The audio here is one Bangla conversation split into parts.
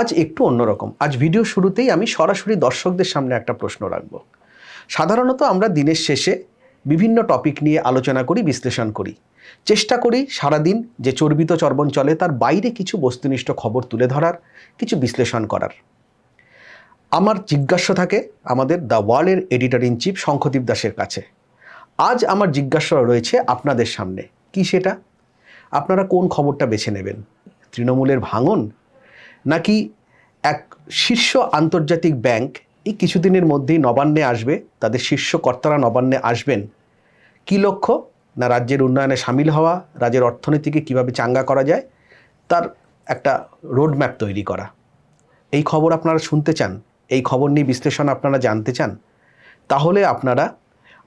আজ একটু অন্যরকম। আজ ভিডিও শুরুতেই আমি সরাসরি দর্শকদের সামনে একটা প্রশ্ন রাখব। সাধারণত আমরা দিনের শেষে বিভিন্ন টপিক নিয়ে আলোচনা করি, বিশ্লেষণ করি, চেষ্টা করি সারাদিন যে চর্বিত চর্বণ চলে তার বাইরে কিছু বস্তুনিষ্ঠ খবর তুলে ধরার, কিছু বিশ্লেষণ করার। আমার জিজ্ঞাসা থাকে আমাদের দ্য ওয়ার্ল্ডের এডিটর ইন চিফ শঙ্খদীপ দাসের কাছে। আজ আমার জিজ্ঞাসা রয়েছে আপনাদের সামনে। কি সেটা? আপনারা কোন খবরটা বেছে নেবেন? তৃণমূলের ভাঙন, নাকি এক শীর্ষ আন্তর্জাতিক ব্যাংক এই কিছুদিনের মধ্যেই নবান্নে আসবে, তাদের শীর্ষ কর্তারা নবান্নে আসবেন, কী লক্ষ্য? না রাজ্যের উন্নয়নে সামিল হওয়া, রাজ্যের অর্থনীতিকে কীভাবে চাঙ্গা করা যায় তার একটা রোডম্যাপ তৈরি করা। এই খবর আপনারা শুনতে চান, এই খবর নিয়ে বিশ্লেষণ আপনারা জানতে চান, তাহলে আপনারা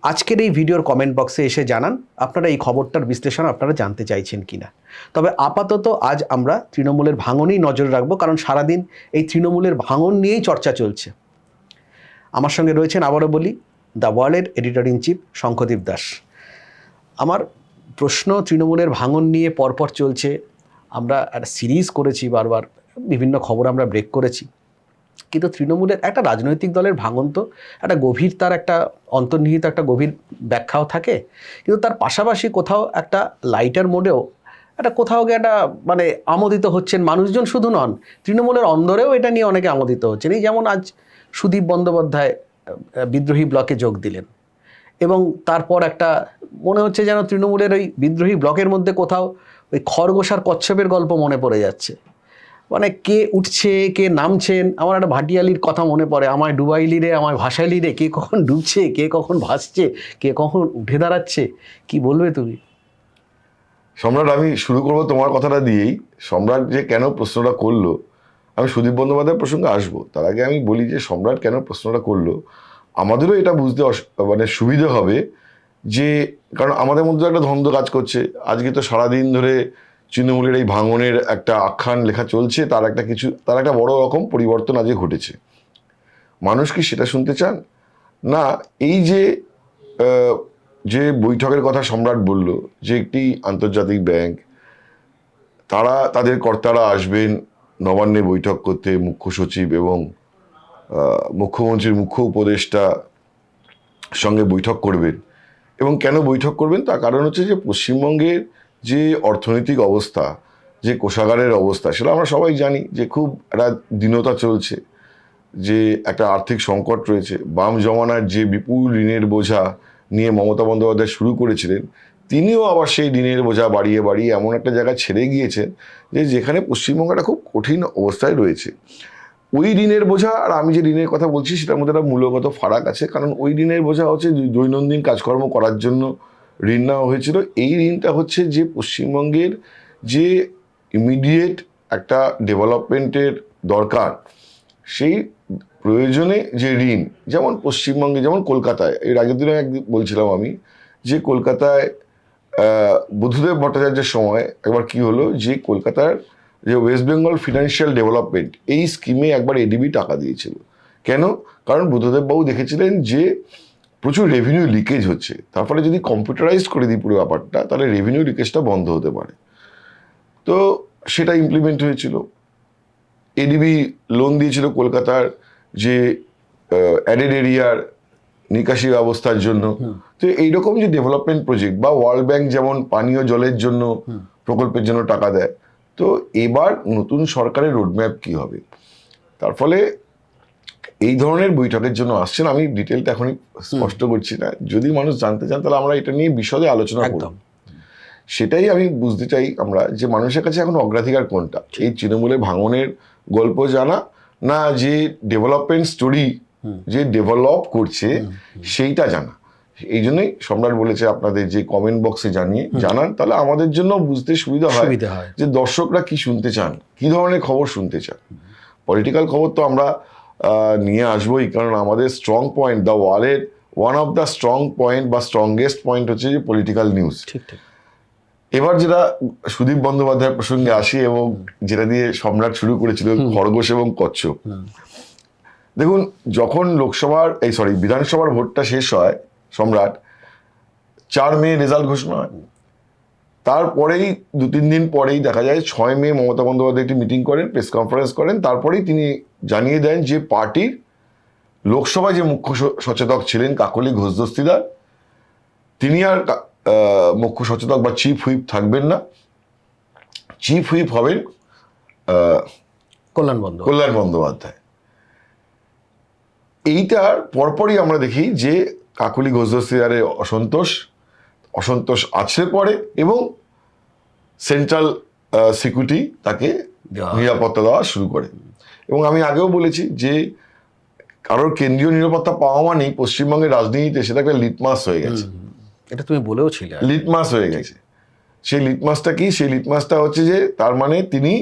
আজকের এই ভিডিওর কমেন্ট বক্সে এসে জানান আপনারা এই খবরটার বিশ্লেষণ আপনারা জানতে চাইছেন কিনা। তবে আপাতত আজ আমরা তৃণমূলের ভাঙনেই নজর রাখবো, কারণ সারাদিন এই তৃণমূলের ভাঙন নিয়েই চর্চা চলছে। আমার সঙ্গে রয়েছেন, আবারও বলি, দ্য ওয়ার্ল্ডের editor in chief Shankhadeep Das. আমার প্রশ্ন তৃণমূলের ভাঙন নিয়ে পরপর চলছে। আমরা একটা সিরিজ করেছি, বারবার বিভিন্ন খবর আমরা ব্রেক করেছি, কিন্তু তৃণমূলের একটা রাজনৈতিক দলের ভাঙন তো একটা গভীর, তার একটা অন্তর্নিহিত একটা গভীর ব্যাখ্যাও থাকে, কিন্তু তার পাশাপাশি কোথাও একটা লাইটার মোডেও একটা কোথাও গিয়ে একটা মানে আমোদিত হচ্ছেন মানুষজন, শুধু নন, তৃণমূলের অন্দরেও এটা নিয়ে অনেকে আমোদিত হচ্ছেন। এই যেমন আজ সুদীপ বন্দ্যোপাধ্যায় বিদ্রোহী ব্লকে যোগ দিলেন, এবং তারপর একটা মনে হচ্ছে যেন তৃণমূলের ওই বিদ্রোহী ব্লকের মধ্যে কোথাও ওই খরগোশ আর কচ্ছপের গল্প মনে পড়ে যাচ্ছে। মানে কে উঠছে কে নামছেন। আমার একটা ভাটিয়ালির কথা মনে পড়ে, আমায় ডুবাইলি রে আমায় ভাসাইলি রে, কে কখন ডুবছে কে কখন ভাসছে কে কখন উঠে দাঁড়াচ্ছে। কি বলবে তুমি? সম্রাট, আমি শুরু করবো তোমার কথাটা দিয়েই। সম্রাট যে কেন প্রশ্নটা করলো, আমি সুদীপ বন্দ্যোপাধ্যায়ের প্রসঙ্গে আসবো, তার আগে আমি বলি যে সম্রাট কেন প্রশ্নটা করলো আমাদেরও এটা বুঝতে মানে সুবিধে হবে, যে কারণ আমাদের মধ্যে একটা দ্বন্দ্ব কাজ করছে। আজকে তো সারাদিন ধরে তৃণমূলের এই ভাঙনের একটা আখ্যান লেখা চলছে, তার একটা বড় রকম পরিবর্তন আজকে ঘটেছে। মানুষ কি সেটা শুনতে চান? না, এই যে যে বৈঠকের কথা সম্রাট বলল, যে একটি আন্তর্জাতিক ব্যাংক, তাদের কর্তারা আসবেন নবান্নে বৈঠক করতে, মুখ্য সচিব এবং মুখ্যমন্ত্রীর মুখ্য উপদেষ্টা সঙ্গে বৈঠক করবেন। এবং কেন বৈঠক করবেন তার কারণ হচ্ছে যে পশ্চিমবঙ্গের যে অর্থনৈতিক অবস্থা, যে কোষাগারের অবস্থা, সেটা আমরা সবাই জানি যে খুব একটা দীনতা চলছে, যে একটা আর্থিক সংকট রয়েছে। বাম জমানার যে বিপুল ঋণের বোঝা নিয়ে মমতা বন্দ্যোপাধ্যায় শুরু করেছিলেন, তিনিও আবার সেই ঋণের বোঝা বাড়িয়ে বাড়িয়ে এমন একটা জায়গায় ছেড়ে গিয়েছেন যেখানে পশ্চিমবঙ্গ একটা খুব কঠিন অবস্থায় রয়েছে। ওই ঋণের বোঝা আর আমি যে ঋণের কথা বলছি সেটার মধ্যে একটা মূলগত ফারাক আছে। কারণ ওই ঋণের বোঝা হচ্ছে দৈনন্দিন কাজকর্ম করার জন্য ঋণ নেওয়া হয়েছিল। এই ঋণটা হচ্ছে যে পশ্চিমবঙ্গের যে ইমিডিয়েট একটা ডেভেলপমেন্টের দরকার, সেই প্রয়োজনে যে ঋণ, যেমন পশ্চিমবঙ্গে, যেমন কলকাতায়, এর আগের দিনে বলছিলাম আমি যে কলকাতায় বুদ্ধদেব ভট্টাচার্যের সময় একবার কি হলো, যে কলকাতার যে ওয়েস্ট বেঙ্গল ফিনান্সিয়াল ডেভেলপমেন্ট এই স্কিমে একবার এডিবি টাকা দিয়েছিল। কেন? কারণ বুদ্ধদেববাবু দেখেছিলেন যে প্রচুর রেভিনিউ লিকেজ হচ্ছে, তার ফলে যদি কম্পিউটারাইজ করে দিই পুরো ব্যাপারটা, তাহলে রেভিনিউ লিকেজটা বন্ধ হতে পারে। তো সেটা ইমপ্লিমেন্ট হয়েছিল। এডিবি লোন দিয়েছিল কলকাতার যে অ্যাডেড এরিয়ার নিকাশি ব্যবস্থার জন্য। তো এইরকম যে ডেভেলপমেন্ট প্রজেক্ট, বা ওয়ার্ল্ড ব্যাংক যেমন পানীয় জলের জন্য প্রকল্পের জন্য টাকা দেয়, তো এবার নতুন সরকারের রোডম্যাপ কি হবে, তার ফলে এই ধরনের বৈঠকের জন্য আসছেন। আমি ডিটেলটা এখনই স্পষ্ট করছি না, যদি মানুষ জানতে চান তাহলে আমরা এটা নিয়ে বিশদে আলোচনা করব। সেটাই আমি বুঝতে চাই আমরা, যে মানুষের কাছে এখন অগ্রাধিকার কোনটা, এই তৃণমূলের ভাঙনের গল্প জানা, না যে ডেভেলপমেন্ট স্টোরি যে ডেভেলপ করছে সেইটা জানা। এই জন্যই সম্রাট বলেছে আপনাদের যে কমেন্ট বক্সে জানান, তাহলে আমাদের জন্য বুঝতে সুবিধা হয় যে দর্শকরা কি শুনতে চান, কি ধরনের খবর শুনতে চান। পলিটিক্যাল খবর তো আমরা নিয়ে আসবোই, কারণ আমাদের স্ট্রং পয়েন্ট, দ্য ওয়ালের one of the strong point বা স্ট্রংগেস্ট পয়েন্ট হচ্ছে যে পলিটিক্যাল নিউজ। এবার যেটা সুদীপ বন্দ্যোপাধ্যায়ের প্রসঙ্গে আসি, এবং যেটা দিয়ে সম্রাট শুরু করেছিল, খরগোশ এবং কচ্ছপ। দেখুন, যখন বিধানসভার ভোটটা শেষ হয় সম্রাট, 4 মে রেজাল্ট ঘোষণা হয়। তারপরেই 2-3 দিন পরেই দেখা যায় 6 মে মমতা বন্দ্যোপাধ্যায় একটি মিটিং করেন, প্রেস কনফারেন্স করেন। তারপরেই তিনি জানিয়ে দেন যে পার্টির লোকসভায় যে মুখ্য সচেতক ছিলেন কাকলি ঘোষ দস্তিদার, তিনি আর মুখ্য সচেতক বা চিফ হুইপ থাকবেন না। চিফ হুইপ হবেন কল্যাণ বন্দ্যোপাধ্যায়। এইটার পরপরই আমরা দেখি যে কাকলি ঘোষ দস্তিদারের অসন্তোষ আছে পড়ে এবং সেন্ট্রাল সিকিউরিটি তাকে নিরাপত্তা দেওয়া শুরু করে। এবং আমি আগেও বলেছি যে কারোর কেন্দ্রীয় নিরাপত্তা পাওয়া মানেই পশ্চিমবঙ্গের রাজনীতিতে সেটা একটা লিটমাস হয়ে গেছে। এটা তুমি বলেও ছিলে, লিটমাস হয়ে গেছে। সেই লিটমাসটা কি? সেই লিটমাসটা হচ্ছে যে তার মানে তিনি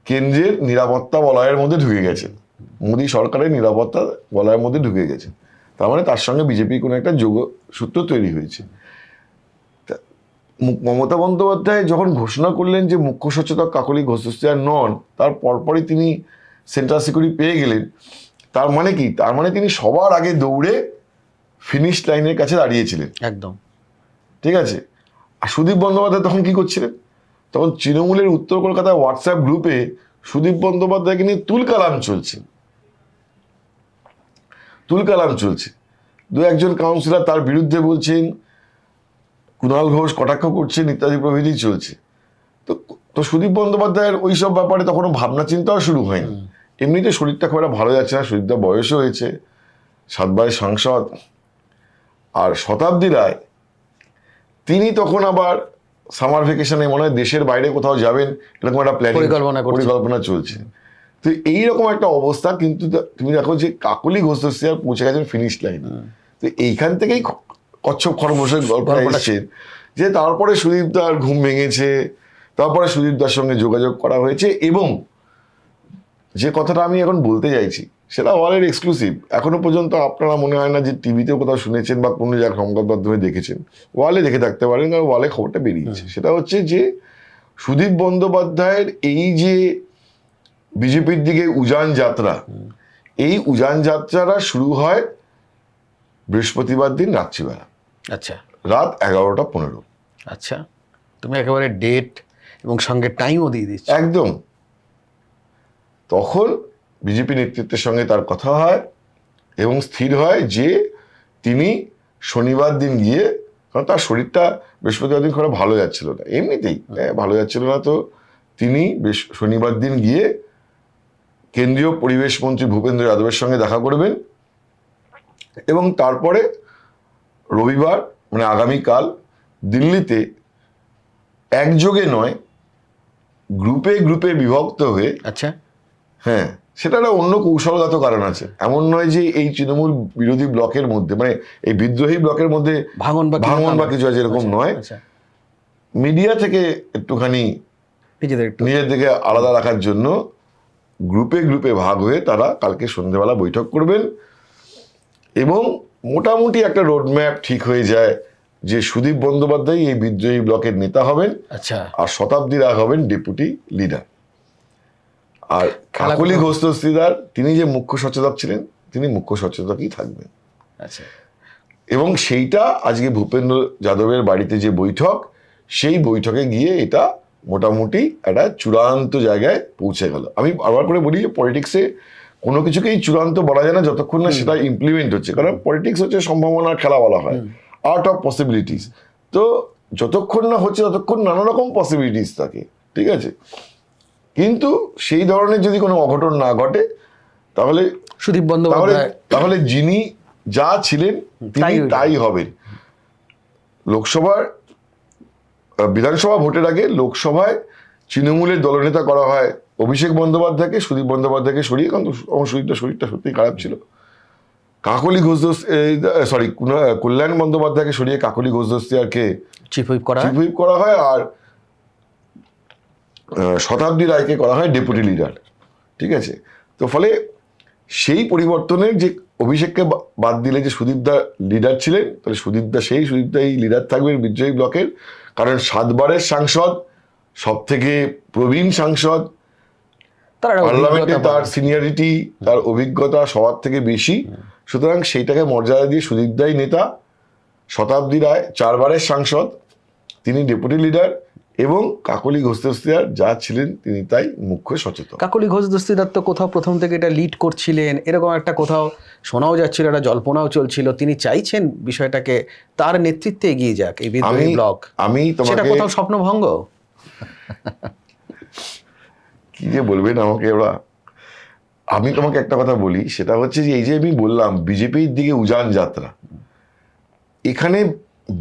কেন্দ্রের নিরাপত্তা বলয়ের মধ্যে ঢুকে গেছেন, মোদী সরকারের নিরাপত্তা বলয়ের মধ্যে ঢুকে গেছেন। তার মানে তার সঙ্গে বিজেপির কোনো একটা যোগসূত্র তৈরি হয়েছে। মমতা বন্দ্যোপাধ্যায় যখন ঘোষণা করলেন যে মুখ্য সচেতক কাকলি ঘোষ দস্তিদার নন, তার পরপরই তিনি সেন্ট্রাল সিকিউরিটি পেয়ে গেলেন। তার মানে কি? তার মানে তিনি সবার আগে দৌড়ে ফিনিশ লাইনের কাছে দাঁড়িয়েছিলেন। একদম ঠিক আছে। আর সুদীপ বন্দ্যোপাধ্যায় তখন কি করছিলেন? তখন তৃণমূলের উত্তর কলকাতায় হোয়াটসঅ্যাপ গ্রুপে সুদীপ বন্দ্যোপাধ্যায়কে নিয়ে তুলকালাম চলছে। 2-1 কাউন্সিলর তার বিরুদ্ধে বলছেন, কুণাল ঘোষ কটাক্ষ করছেন, ইত্যাদি প্রভৃতি চলছে। তো সুদীপ বন্দ্যোপাধ্যায়ের ওইসব ব্যাপারে তখনও ভাবনা চিন্তাও শুরু হয়নি। এমনিতে শরীরটা খুব একটা ভালো যাচ্ছে না, সুদীপদা বয়সও হয়েছে, 7বারের সাংসদ। আর শতাব্দী রায় তিনি তখন আবার সামার ভ্যাকেশনে মনে হয় দেশের বাইরে কোথাও যাবেন এরকম একটা পরিকল্পনা চলছে। তো এইরকম একটা অবস্থা। কিন্তু তুমি দেখো যে কাকলি ঘোষ দস্তিদার পৌঁছে গেছেন ফিনিশ লাইন। তো এইখান থেকেই কচ্ছপ খরগোশের গল্পটা এসছে যে তারপরে সুদীপদার ঘুম ভেঙেছে, তারপরে সুদীপদার সঙ্গে যোগাযোগ করা হয়েছে। এবং যে কথাটা আমি এখন বলতে চাইছি সেটা ওয়ালের এক্সক্লুসিভ। এখনো পর্যন্ত আপনারা মনে হয় না যে টিভিতেও কোথাও শুনেছেন বা কোনো জায়গায় সংবাদ মাধ্যমে দেখেছেন, ওয়ালে দেখে থাকতে পারেন, কারণ ওয়ালে খবরটা বেরিয়েছে। সেটা হচ্ছে যে সুদীপ বন্দ্যোপাধ্যায়ের এই যে বিজেপির দিকে উজান যাত্রা, এই উজান যাত্রাটা শুরু হয় বৃহস্পতিবার দিন রাত্রিবেলা। আচ্ছা, রাত 11টা 15। আচ্ছা, তুমি একেবারে ডেট এবং সঙ্গে টাইমও দিয়ে দিচ্ছ। একদম। তখন বিজেপি নেতৃত্বের সঙ্গে তার কথা হয় এবং স্থির হয় যে তিনি শনিবার দিন গিয়ে, কারণ তার শরীরটা বৃহস্পতিবার দিন খুব ভালো যাচ্ছিল না, এমনিতেই ভালো যাচ্ছিল না, তো তিনি শনিবার দিন গিয়ে কেন্দ্রীয় পরিবেশ মন্ত্রী ভূপেন্দ্র যাদবের সঙ্গে দেখা করবেন এবং তারপরে রবিবার মানে আগামীকাল দিল্লিতে একযোগে নয় গ্রুপে গ্রুপে বিভক্ত হয়ে, আচ্ছা হ্যাঁ, সেটা একটা অন্য কৌশলগত কারণ আছে। এমন নয় যে এই তৃণমূল বিরোধী ব্লকের মধ্যে, মানে এই বিদ্রোহী ব্লকের মধ্যে ভাঙন বা কিছু আছে, এরকম নয়। মিডিয়া থেকে একটুখানি নিজেদেরকে আলাদা রাখার জন্য গ্রুপে গ্রুপে ভাগ হয়ে তারা কালকে সন্ধ্যেবেলা বৈঠক করবেন এবং মোটামুটি একটা রোডম্যাপ ঠিক হয়ে যায় যে সুদীপ বন্দ্যোপাধ্যায় এই বিদ্রোহী ব্লকের নেতা হবেন। আচ্ছা। আর শতাব্দী রায় হবেন ডেপুটি লিডার। আর কাকলি ঘোষ দস্তিদার তিনি যে মুখ্য সচেতক ছিলেন, তিনি মুখ্য সচেতকই থাকবেন। আচ্ছা। এবং সেইটা আজকে ভূপেন্দ্র যাদবের বাড়িতে যে বৈঠক, সেই বৈঠকে গিয়ে এটা মোটামুটি একটা চূড়ান্ত জায়গায় পৌঁছে গেল। আমি আবার করে বলি যে পলিটিক্সে কোনো কিছুকেই চূড়ান্ত বলা যায় না যতক্ষণ না সেটা ইমপ্লিমেন্ট হচ্ছে, কারণ পলিটিক্স হচ্ছে সম্ভাবনার খেলা বলা হয়, আর্ট অফ পসিবিলিটিস। তো যতক্ষণ না হচ্ছে ততক্ষণ নানা রকম পসিবিলিটিস থাকে, ঠিক আছে। কিন্তু সেই ধরনের যদি কোনো অঘটন না ঘটে তাহলে সুদীপ বন্দ্যোপাধ্যায় তাহলে যিনি যা ছিলেন তিনি তাই হবেন। লোকসভার বিধানসভা ভোটের আগে লোকসভায় তৃণমূলের দলনেতা করা হয় অভিষেক বন্দ্যোপাধ্যায়কে, সুদীপ বন্দ্যোপাধ্যায়কে সরিয়ে, কারণ শরীরটা সত্যিই খারাপ ছিল। কাকলি ঘোষ কল্যাণ বন্দ্যোপাধ্যায়কে সরিয়ে কাকলি ঘোষ দস্তিদারকে চিফ হুইপ করা হয় আর শতাব্দী রায়কে করা হয় ডেপুটি লিডার, ঠিক আছে। তো ফলে সেই পরিবর্তনের যে অভিষেককে বাদ দিলে যে সুদীপদা লিডার ছিলেন, তাহলে সুদীপদাই লিডার থাকবেন বিদ্রোহী ব্লকের, কারণ 7বারের সাংসদ, সব থেকে প্রবীণ সাংসদ, পার্লামেন্টে তার সিনিয়রিটি, তার অভিজ্ঞতা সবার থেকে বেশি, সুতরাং সেইটাকে মর্যাদা দিয়ে সুদীপদাই নেতা। শতাব্দী রায় 4বারের সাংসদ, তিনি ডেপুটি লিডার এবং কাকলি ঘোষ দস্তিদার যা ছিলেন তিনি তাই মুখ্য সচেতন। কাকলি ঘোষ দস্তিদার তো কোথাও প্রথম থেকে এটা লিড করছিলেন, এরকম একটা কোথাও শোনাও যাচ্ছিল, একটা জল্পনাও চলছিল, তিনি চাইছেন বিষয়টাকে তার নেতৃত্বে এগিয়ে যাক এই বিদ্রোহী ব্লক। আমি সেটা তোমাকে কোথাও স্বপ্নভঙ্গ। কি যে বলবেন আমাকে ওরা, আমি তোমাকে একটা কথা বলি, সেটা হচ্ছে যে এই যে আমি বললাম বিজেপির দিকে উজান যাত্রা, এখানে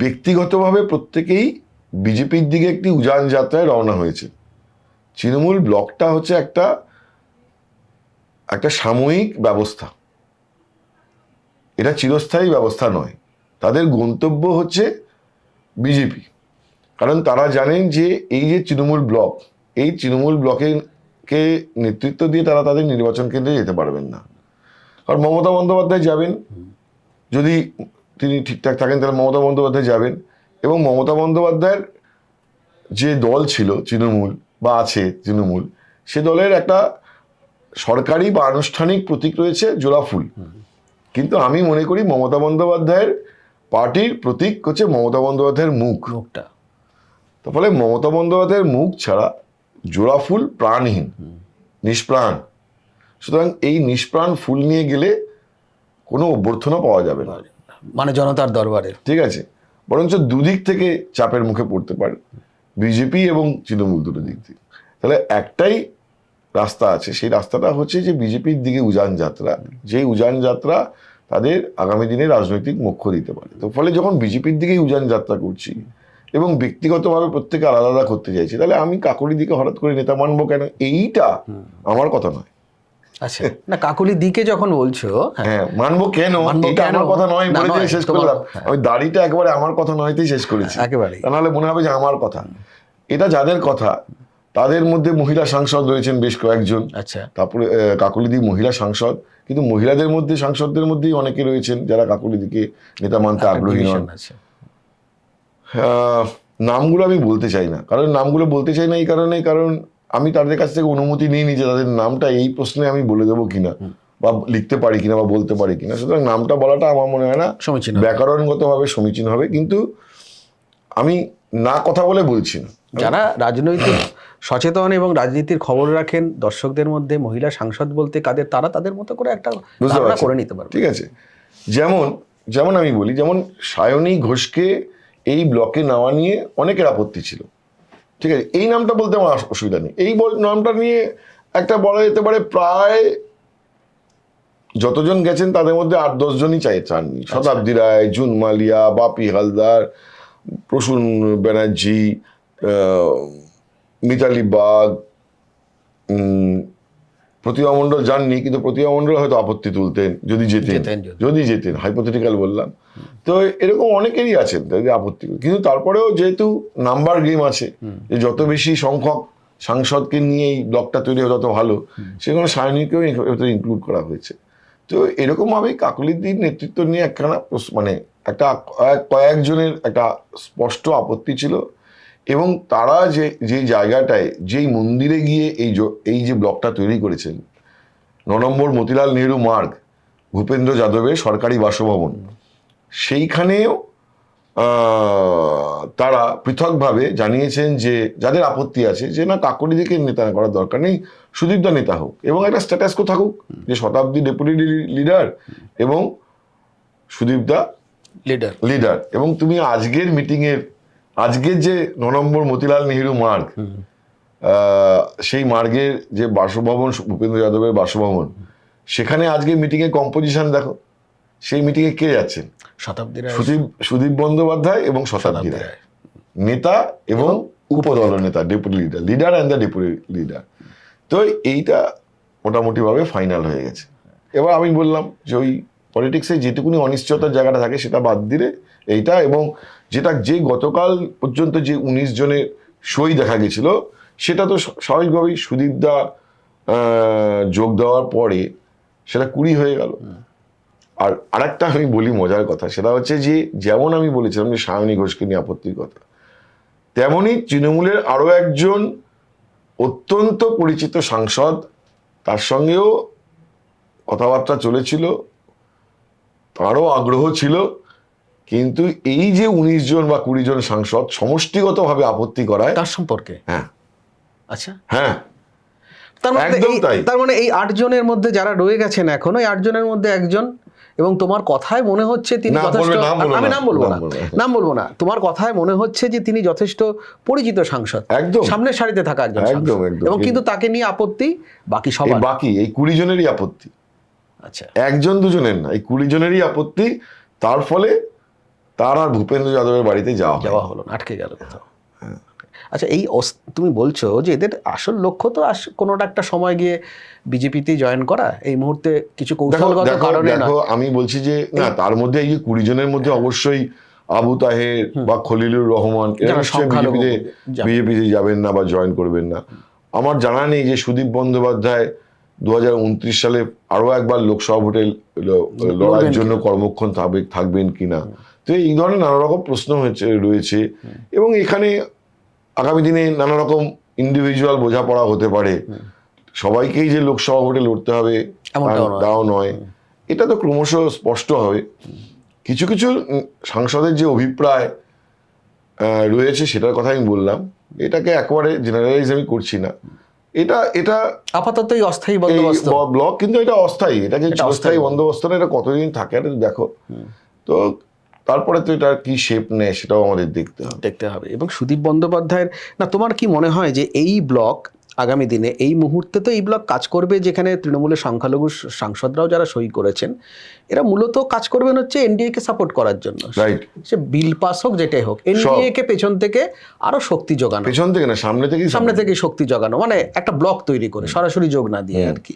ব্যক্তিগতভাবে প্রত্যেকেই বিজেপির দিকে একটি উজান যাত্রায় রওনা হয়েছে। তৃণমূল ব্লকটা হচ্ছে একটা সাময়িক ব্যবস্থা, এটা চিরস্থায়ী ব্যবস্থা নয়। তাদের গন্তব্য হচ্ছে বিজেপি, কারণ তারা জানেন যে এই যে তৃণমূল ব্লক, এই তৃণমূল ব্লকে নেতৃত্ব দিয়ে তারা তাদের নির্বাচন কেন্দ্রে যেতে পারবেন না। কারণ মমতা বন্দ্যোপাধ্যায় যাবেন, যদি তিনি ঠিকঠাক থাকেন তাহলে মমতা বন্দ্যোপাধ্যায় যাবেন, এবং মমতা বন্দ্যোপাধ্যায়ের যে দল ছিল তৃণমূল বা আছে তৃণমূল, সে দলের একটা সরকারি বা আনুষ্ঠানিক প্রতীক রয়েছে জোড়া ফুল। কিন্তু আমি মনে করি মমতা বন্দ্যোপাধ্যায়ের পার্টির প্রতীক হচ্ছে মমতা বন্দ্যোপাধ্যায়ের মুখটা। তো ফলে মমতা বন্দ্যোপাধ্যায়ের মুখ ছাড়া জোড়া ফুল প্রাণহীন, নিষ্প্রাণ। সুতরাং এই নিষ্প্রাণ ফুল নিয়ে গেলে কোনো অভ্যর্থনা পাওয়া যাবে না, মানে জনতার দরবারে, ঠিক আছে? বরঞ্চ দুদিক থেকে চাপের মুখে পড়তে পারে, বিজেপি এবং তৃণমূল দুটো দিক থেকে। তাহলে একটাই রাস্তা আছে, সেই রাস্তাটা হচ্ছে যে বিজেপির দিকে উজান যাত্রা, যে উজান যাত্রা তাদের আগামী দিনে রাজনৈতিক মোক্ষ দিতে পারে। তো ফলে যখন বিজেপির দিকেই উজান যাত্রা করছি এবং ব্যক্তিগতভাবে প্রত্যেকে আলাদা আলাদা করতে চাইছি, তাহলে আমি কাকলির দিকে হঠাৎ করে নেতা মানবো কেন? এইটা আমার কথা নয়। আচ্ছা, না কাকলির দিকে যখন বলছো, হ্যাঁ মানবো কেন, এটা আমার কথা নয় বলে দিয়ে শেষ করলাম। আমি দাড়িটা একবারে আমার কথা নয়তেই শেষ করেছি, একেবারে, নাহলে মনে হবে যে আমার কথা। এটা যাদের কথা, তাদের মধ্যে মহিলা সাংসদ রয়েছেন বেশ কয়েকজন। আচ্ছা, তারপরে কাকলিদি মহিলা সাংসদ, কিন্তু মহিলাদের মধ্যে সাংসদদের মধ্যেই অনেকে রয়েছেন যারা কাকলিদিকে নেতা মানতে আগ্রহী নন। নামগুলো আমি বলতে চাই না, কারণ নামগুলো বলতে চাই না এই কারণে, কারণ আমি তাদের কাছ থেকে অনুমতি নিইনি যে তাদের নামটা এই প্রশ্নে আমি বলে দেবো কিনা, বা লিখতে পারি কিনা, বা বলতে পারি কিনা। সুতরাং নামটা বলাটা আমার মনে হয় না ব্যাকরণগতভাবে সমীচীন হবে, কিন্তু আমি না কথা বলে বলছি না। যারা রাজনৈতিক সচেতন এবং রাজনীতির খবর রাখেন, দর্শকদের মধ্যে মহিলা সাংসদ বলতে কাদের, তারা তাদের মতো করে একটা ধারণা করে নিতে পারবে। ঠিক আছে, যেমন আমি বলি, যেমন সায়নী ঘোষকে এই ব্লকে নেওয়া নিয়ে অনেকের আপত্তি ছিল, ঠিক আছে? এই নামটা বলতে আমার অসুবিধা নেই। এই নামটা নিয়ে একটা বলা যেতে পারে প্রায় যতজন গেছেন তাদের মধ্যে 8-10 জনই চাননি। শতাব্দী রায়, জুন মালিয়া, বাপি হালদার, প্রসূন ব্যানার্জি, মিতালি বাগ, প্রতিভা মণ্ডল যাননি, কিন্তু প্রতিভা মণ্ডল হয়তো আপত্তি তুলতেন যদি যেতেন, হাইপোথেটিক্যাল বললাম। তো এরকম অনেকেরই আছেন তাদের আপত্তি, কিন্তু তারপরেও যেহেতু নাম্বার গেম আছে, যে যত বেশি সংখ্যক সাংসদকে নিয়ে এই ব্লকটা তৈরি হয় তত ভালো, সেখানে সায়নীকেও ইনক্লুড করা হয়েছে। তো এরকমভাবেই কাকলিদির নেতৃত্ব নিয়ে একখানা মানে একটা কয়েকজনের একটা স্পষ্ট আপত্তি ছিল, এবং তারা যে জায়গাটায়, যেই মন্দিরে গিয়ে এই যে ব্লকটা তৈরি করেছেন, 9 নম্বর মতিলাল নেহরু মার্গ, ভূপেন্দ্র যাদবের সরকারি বাসভবন, সেইখানেও তারা পৃথকভাবে জানিয়েছেন যে যাদের আপত্তি আছে, যে না কাকলিদিকে নেতা করার দরকার নেই, সুদীপদা নেতা হোক, এবং একটা স্ট্যাটাসকো থাকুক যে শতাব্দী ডেপুটি লিডার এবং সুদীপদা লিডার। এবং তুমি আজকের যে 9 নম্বর মতিলাল নেহরু মার্গ, সেই মার্গের যে বাসভবন, ভূপেন্দ্র যাদবের বাসভবন, সেখানে আজকে মিটিংয়ের কম্পোজিশন দেখো। সেই মিটিংয়ে কে যাচ্ছেন? সুদীপ বন্দ্যোপাধ্যায় এবং শতাব্দী রায়, নেতা এবং উপদল নেতা, deputy leader and the deputy leader. তো এইটা মোটামুটিভাবে ফাইনাল হয়ে গেছে। এবার আমি বললাম যে ওই পলিটিক্সে যেটুকুনি অনিশ্চয়তার জায়গাটা থাকে সেটা বাদ দিলে এইটা, এবং যে গতকাল পর্যন্ত যে 19 জনের সই দেখা গেছিল, সেটা তো স্বাভাবিকভাবেই সুদীপদা যোগ দেওয়ার পরে সেটা 20 হয়ে গেল। আর আরেকটা আমি বলি মজার কথা, সেটা হচ্ছে যে যেমন আমি বলেছিলাম যে সায়নী ঘোষকে নিয়ে আপত্তির কথা, তেমনই তৃণমূলের আরো একজন অত্যন্ত পরিচিত সাংসদ, তার সঙ্গেও কথাবার্তা চলেছিল, তারও আগ্রহ ছিল, কিন্তু এই যে 19 জন বা 20 জন সাংসদ সমষ্টিগতভাবে আপত্তি করায়, তার সম্পর্কে হ্যাঁ আচ্ছা, হ্যাঁ একদম তাই। তার মানে এই 8 জনের মধ্যে যারা রয়ে গেছেন এখন, ওই 8 জনের মধ্যে একজন, এবং তোমার কথায় মনে হচ্ছে তিনি যথেষ্ট, আমি নাম বলবো না, নাম বলবো না, তোমার কথায় মনে হচ্ছে যে তিনি যথেষ্ট পরিচিত সাংসদ, একদম সামনের সারিতে থাকা একজন একদম সাংসদ, একদম। এবং কিন্তু তাকে নিয়ে আপত্তি বাকি সবার। বাকি এই 20 জনেরই আপত্তি, আচ্ছা, একজন দুজনের না, এই 20 জনেরই আপত্তি। তার ফলে তার আর ভূপেন্দ্র যাদবের বাড়িতে যাওয়া হলো না, আটকে গেল কোথাও। আচ্ছা, এই তুমি বলছো যে এদের আসল লক্ষ্য তো কোনোটা একটা সময় গিয়ে বিজেপিতে জয়েন করা, এই মুহূর্তে কিছু কৌশলগত কারণে না। দেখো আমি বলছি যে না, তার মধ্যে এই 20 জনের মধ্যে অবশ্যই আবু তাহের বা খলিলুর রহমান এরা নিশ্চয়ই বিজেপিতে যাবেন না বা জয়েন করবেন না। আমার জানা নেই যে সুদীপ বন্দ্যোপাধ্যায় 2029 সালে আরো একবার লোকসভা ভোটে লড়াইয়ের জন্য কর্মক্ষম থাকবেন কিনা। তো এই ধরনের নানা রকম প্রশ্ন রয়েছে, এবং এখানে আগামী দিনে নানা রকম ইন্ডিভিজুয়াল বোঝাপড়া হতে পারে। সবাইকেই যে লোকসভা ভোটে লড়তে হবে তাও নয়, এটা তো ক্রমশ স্পষ্ট হবে। কিছু কিছু সাংসদের যে অভিপ্রায় রয়েছে সেটার কথা আমি বললাম, এটাকে একেবারে জেনারেলাইজ আমি করছি না। এটা আপাতত অস্থায়ী বন্দোবস্ত ব্লক, কিন্তু এটা অস্থায়ী, এটাকে অস্থায়ী বন্দোবস্ত না, এটা কতদিন থাকে এটা দেখো। তো তারপরে তো এটা কি শেপ নেয় সেটাও আমাদের দেখতে হবে। এবং সুদীপ বন্দ্যোপাধ্যায়ের, না তোমার কি মনে হয় যে এই ব্লক আগামী দিনে, এই মুহূর্তে তো এই ব্লক কাজ করবে যেখানে তৃণমূলের সংখ্যালঘু সাংসদরাও যারা সই করেছেন, এরা মূলত কাজ করবেন হচ্ছে এনডিএ কে সাপোর্ট করার জন্য, রাইট? সে বিল পাস হোক যেটাই হোক, এনডিএ কে পেছন থেকে আরো শক্তি যোগানো, পেছন থেকে না সামনে থেকে শক্তি যোগানো, মানে একটা ব্লক তৈরি করে সরাসরি যোগ না দিয়ে আর কি।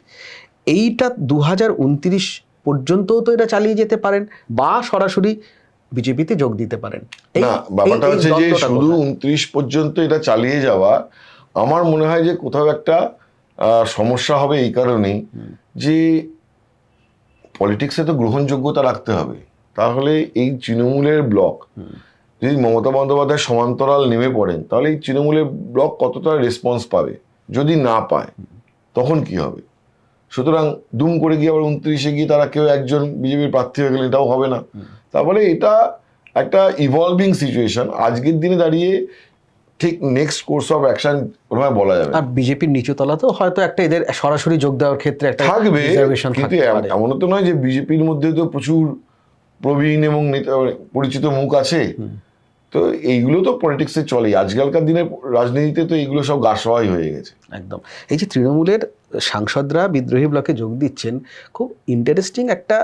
এইটা 2029 পর্যন্তও তো এটা চালিয়ে যেতে পারেন, বা সরাসরি বিজেপিতে যোগ দিতে পারেন। না, ব্যাপারটা হচ্ছে যে শুধু 29 পর্যন্ত এটা চালিয়ে যাওয়া, আমার মনে হয় যে কোথাও একটা সমস্যা হবে এই কারণেই যে পলিটিক্সে তো গ্রহণযোগ্যতা রাখতে হবে। তাহলে এই তৃণমূলের ব্লক যদি মমতা বন্দ্যোপাধ্যায় সমান্তরাল নেমে পড়েন, তাহলে এই তৃণমূলের ব্লক কতটা রেসপন্স পাবে? যদি না পায় তখন কি হবে? সুতরাং দুম করে গিয়ে আবার 29-এ গিয়ে তারা কেউ একজন বিজেপির প্রার্থী হয়ে গেলে এটাও হবে না। তারপরে এটা একটা ইভলভিং সিচুয়েশন। আজকের দিনে দাঁড়িয়ে ঠিক নেক্সট কোর্স অফ অ্যাকশন ওরকম বলা যাবে। আর বিজেপির নিচু তলাতেও হয়তো একটা এদের সরাসরি যোগ দেওয়ার ক্ষেত্রে একটা থাকবে, কিন্তু এমনও তো নয় যে বিজেপির মধ্যে তো প্রচুর প্রবীণ এবং পরিচিত মুখ আছে। তো এইগুলো তো পলিটিক্সে চলে, আজকালকার দিনের রাজনীতিতে তো এইগুলো সব গাছওয়াই হয়ে গেছে। একদম। এই যে তৃণমূলের সাংসদরা বিদ্রোহী ব্লকে যোগ দিচ্ছেন, খুব ইন্টারেস্টিং একটা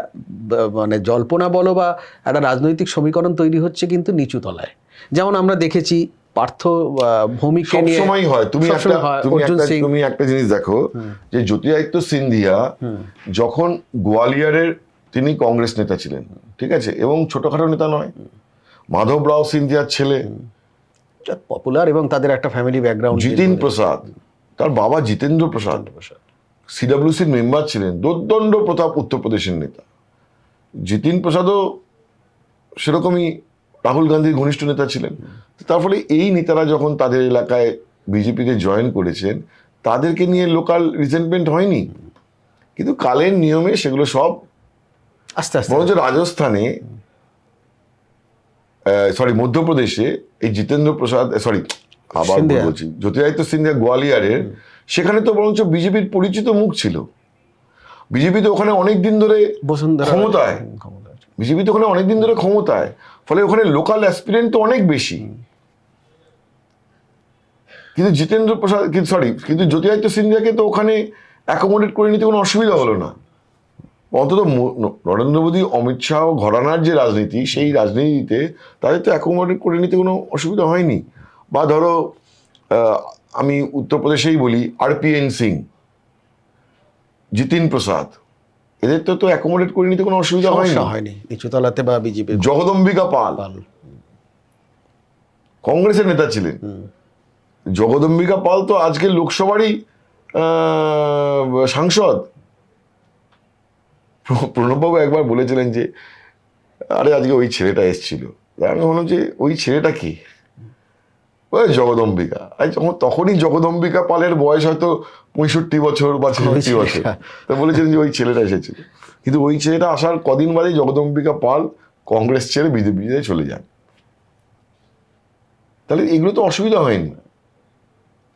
মানে জল্পনা বলো বা একটা রাজনৈতিক সমীকরণ তৈরি হচ্ছে কিন্তু নিচু তলায়। যেমন আমরা দেখেছি পার্থ ভৌমিককে নিয়ে সবসময় হয়। তুমি একটা জিনিস দেখো যে জ্যোতিরাদিত্য সিন্ধিয়া যখন গোয়ালিয়রের, তিনি কংগ্রেস নেতা ছিলেন, ঠিক আছে, এবং ছোটখাটো নেতা নয়, মাধব রাও সিন্ধিয়ার ছেলে, পপুলার, এবং তাদের একটা ফ্যামিলি ব্যাকগ্রাউন্ড, জিতিন প্রসাদ, তার বাবা জিতেন্দ্র প্রসাদ সিডব্লিউসির মেম্বার ছিলেন, দোর্দণ্ড প্রতাপ উত্তরপ্রদেশের নেতা। জিতিন প্রসাদও সেরকমই রাহুল গান্ধীর ঘনিষ্ঠ নেতা ছিলেন। তার ফলে এই নেতারা যখন তাদের এলাকায় বিজেপিতে জয়েন করেছেন, তাদেরকে নিয়ে লোকাল রিজেন্টমেন্ট হয়নি, কিন্তু কালের নিয়মে সেগুলো সব আস্তে আস্তে, বরঞ্চ রাজস্থানে, মধ্যপ্রদেশে এই জিতেন্দ্র প্রসাদ, আবার বলছি জ্যোতিরাদিত্য সিন্ধিয়া গোয়ালিয়রের, সেখানে তো বরঞ্চ বিজেপির পরিচিত মুখ ছিল। বিজেপি তো ওখানে অনেকদিন ধরে ক্ষমতায়, বিজেপি তো ওখানে অনেকদিন ধরে ক্ষমতায়, ফলে ওখানে লোকাল অ্যাসপিরেন্ট তো অনেক বেশি। কিন্তু কিন্তু জ্যোতিরাদিত্য সিন্ধিয়াকে তো ওখানে অ্যাকোমোডেট করে নিতে কোনো অসুবিধা হলো না। অন্তত নরেন্দ্র মোদী, অমিত শাহ ঘরানার যে রাজনীতি, সেই রাজনীতিতে তাদের তো অ্যাকোমোডেট করে নিতে কোনো অসুবিধা হয়নি। বা ধরো আমি উত্তরপ্রদেশেই বলি, RPN সিং, জিতিন প্রসাদ, এদের তো অ্যাকোমোডেট করে নিতে কোনো অসুবিধা হয়নি নিচুতলাতে বা বিজেপি। জগদম্বিকা পাল কংগ্রেসের নেতা ছিলেন। জগদম্বিকা পাল তো আজকে লোকসভারই সাংসদ। প্রণববাবু একবার বলেছিলেন যে আরে আজকে ওই ছেলেটা এসেছিল, আমি বললাম যে ওই ছেলেটা কি? ওই জগদম্বিকা। তখনই জগদম্বিকা পালের বয়স হয়তো 65 বছর বা 66 বছর। তা বলেছিলেন যে ওই ছেলেটা এসেছিল, কিন্তু ওই ছেলেটা আসার কদিন বাদেই জগদম্বিকা পাল কংগ্রেস ছেড়ে বিজেপিতে চলে যান। তাহলে এগুলো তো অসুবিধা হয়নি।